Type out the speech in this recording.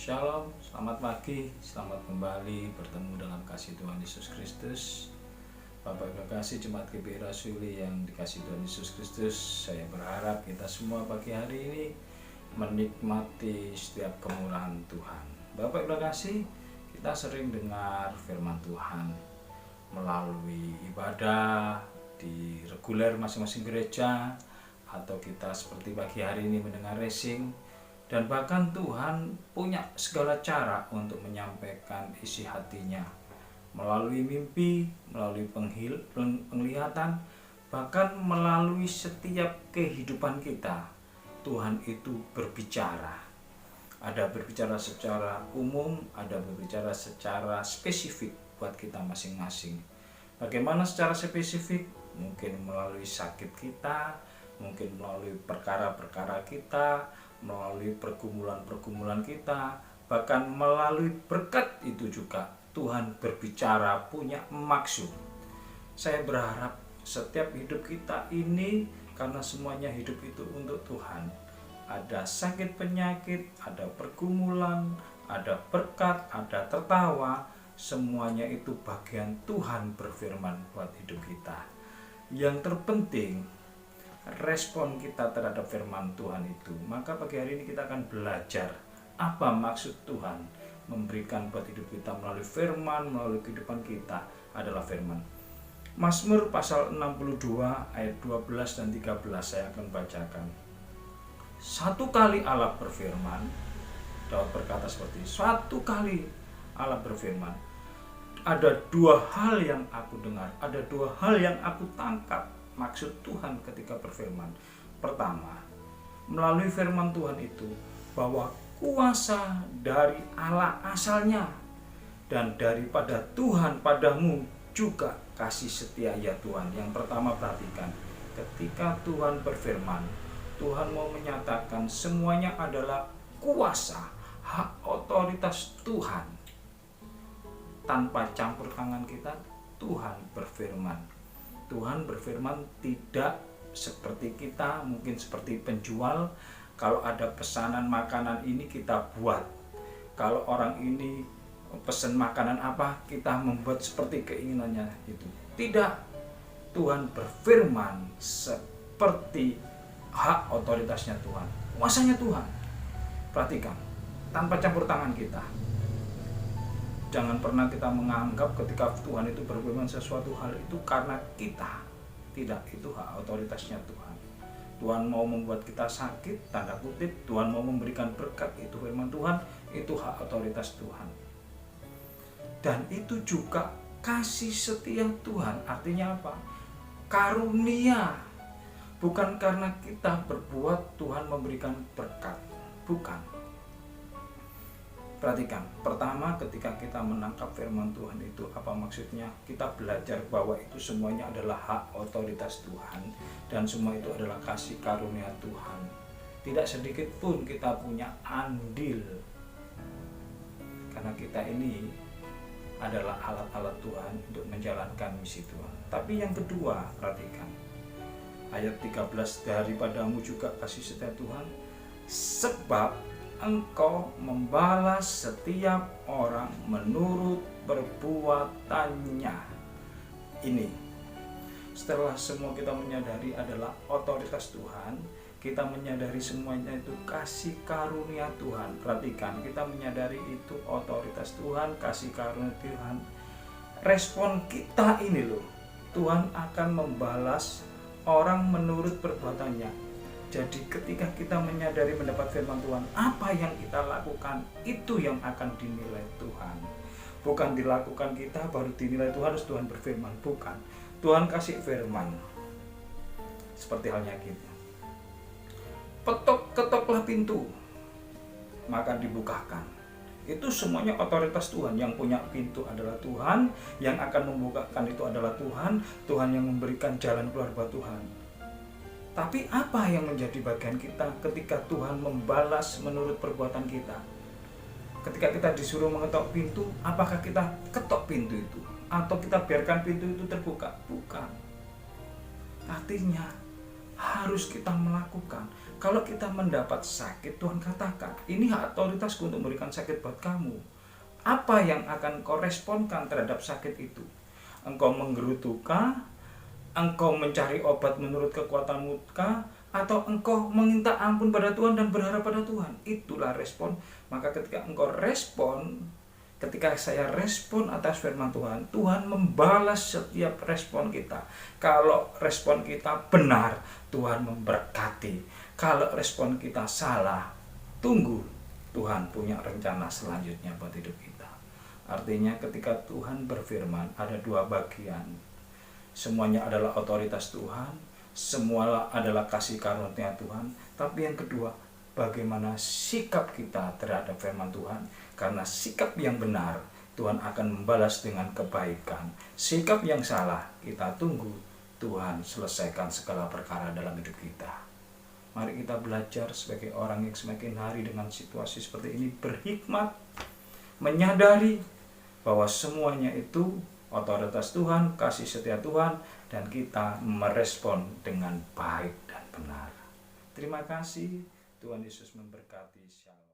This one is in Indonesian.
Shalom, selamat pagi, selamat kembali bertemu dalam kasih Tuhan Yesus Kristus. Bapak Ibu kasih Jemaat GBI Rasuli yang dikasih Tuhan Yesus Kristus, saya berharap kita semua pagi hari ini menikmati setiap kemurahan Tuhan. Bapak Ibu kasih, kita sering dengar firman Tuhan melalui ibadah di reguler masing-masing gereja, atau kita seperti pagi hari ini mendengar racing. Dan bahkan Tuhan punya segala cara untuk menyampaikan isi hatinya melalui mimpi, melalui penglihatan, bahkan melalui setiap kehidupan kita. Tuhan itu berbicara. Ada berbicara secara umum, ada berbicara secara spesifik buat kita masing-masing. Bagaimana secara spesifik? Mungkin melalui sakit kita, mungkin melalui perkara-perkara kita, melalui pergumulan-pergumulan kita, bahkan melalui berkat itu juga Tuhan berbicara, punya maksud. Saya berharap setiap hidup kita ini, karena semuanya hidup itu untuk Tuhan, ada sakit penyakit, ada pergumulan, ada berkat, ada tertawa, semuanya itu bagian Tuhan berfirman buat hidup kita. Yang terpenting respon kita terhadap firman Tuhan itu. Maka pagi hari ini kita akan belajar apa maksud Tuhan memberikan buat hidup kita melalui firman, melalui kehidupan kita adalah firman. Mazmur pasal 62 ayat 12 dan 13 saya akan bacakan. Satu kali Allah berfirman, Daud berkata seperti ini, satu kali Allah berfirman, ada dua hal yang aku dengar, ada dua hal yang aku tangkap maksud Tuhan ketika berfirman. Pertama, melalui firman Tuhan itu bahwa kuasa dari Allah asalnya, dan daripada Tuhan padamu juga kasih setia ya Tuhan. Yang pertama, perhatikan, ketika Tuhan berfirman, Tuhan mau menyatakan semuanya adalah kuasa, hak otoritas Tuhan. Tanpa campur tangan kita, Tuhan berfirman. Tuhan berfirman tidak seperti kita, mungkin seperti penjual. Kalau ada pesanan makanan ini kita buat. Kalau orang ini pesan makanan apa, kita membuat seperti keinginannya itu. Tidak. Tuhan berfirman seperti hak otoritasnya Tuhan, kuasanya Tuhan. Perhatikan, tanpa campur tangan kita. Jangan pernah kita menganggap ketika Tuhan itu berfirman sesuatu hal itu karena kita. Tidak, itu hak otoritasnya Tuhan. Tuhan mau membuat kita sakit, tanda kutip, Tuhan mau memberikan berkat, itu firman Tuhan, itu hak otoritas Tuhan. Dan itu juga kasih setia Tuhan. Artinya apa? Karunia. Bukan karena kita berbuat Tuhan memberikan berkat. Bukan. Perhatikan, pertama ketika kita menangkap firman Tuhan itu apa maksudnya? Kita belajar bahwa itu semuanya adalah hak otoritas Tuhan, dan semua itu adalah kasih karunia Tuhan. Tidak sedikit pun kita punya andil, karena kita ini adalah alat-alat Tuhan untuk menjalankan misi Tuhan. Tapi yang kedua, perhatikan ayat 13, daripadamu juga kasih setia Tuhan, sebab Engkau membalas setiap orang menurut perbuatannya. Ini setelah semua kita menyadari adalah otoritas Tuhan, kita menyadari semuanya itu kasih karunia Tuhan. Perhatikan, kita menyadari itu otoritas Tuhan, kasih karunia Tuhan. Respon kita ini loh, Tuhan akan membalas orang menurut perbuatannya. Jadi ketika kita menyadari mendapat firman Tuhan, apa yang kita lakukan itu yang akan dinilai Tuhan. Bukan dilakukan kita baru dinilai Tuhan, harus Tuhan berfirman. Bukan. Tuhan kasih firman. Seperti halnya kita. Ketoklah pintu, maka dibukakan. Itu semuanya otoritas Tuhan. Yang punya pintu adalah Tuhan, yang akan membukakan itu adalah Tuhan. Tuhan yang memberikan jalan keluar buat Tuhan. Tapi apa yang menjadi bagian kita ketika Tuhan membalas menurut perbuatan kita? Ketika kita disuruh mengetok pintu, apakah kita ketok pintu itu? Atau kita biarkan pintu itu terbuka? Bukan. Artinya harus kita melakukan. Kalau kita mendapat sakit, Tuhan katakan, ini hak otoritasku untuk memberikan sakit buat kamu. Apa yang akan kau responkan terhadap sakit itu? Engkau menggerutukah? Engkau mencari obat menurut kekuatanmu kah? Atau engkau meminta ampun pada Tuhan dan berharap pada Tuhan? Itulah respon. Maka ketika engkau respon, ketika saya respon atas firman Tuhan, Tuhan membalas setiap respon kita. Kalau respon kita benar, Tuhan memberkati. Kalau respon kita salah, tunggu, Tuhan punya rencana selanjutnya buat hidup kita. Artinya ketika Tuhan berfirman, ada dua bagian. Semuanya adalah otoritas Tuhan, semua adalah kasih karunia Tuhan. Tapi yang kedua, bagaimana sikap kita terhadap firman Tuhan. Karena sikap yang benar, Tuhan akan membalas dengan kebaikan. Sikap yang salah, kita tunggu Tuhan selesaikan segala perkara dalam hidup kita. Mari kita belajar sebagai orang yang semakin hari dengan situasi seperti ini berhikmat, menyadari bahwa semuanya itu otoritas Tuhan, kasih setia Tuhan, dan kita merespon dengan baik dan benar. Terima kasih, Tuhan Yesus memberkati. Shalom.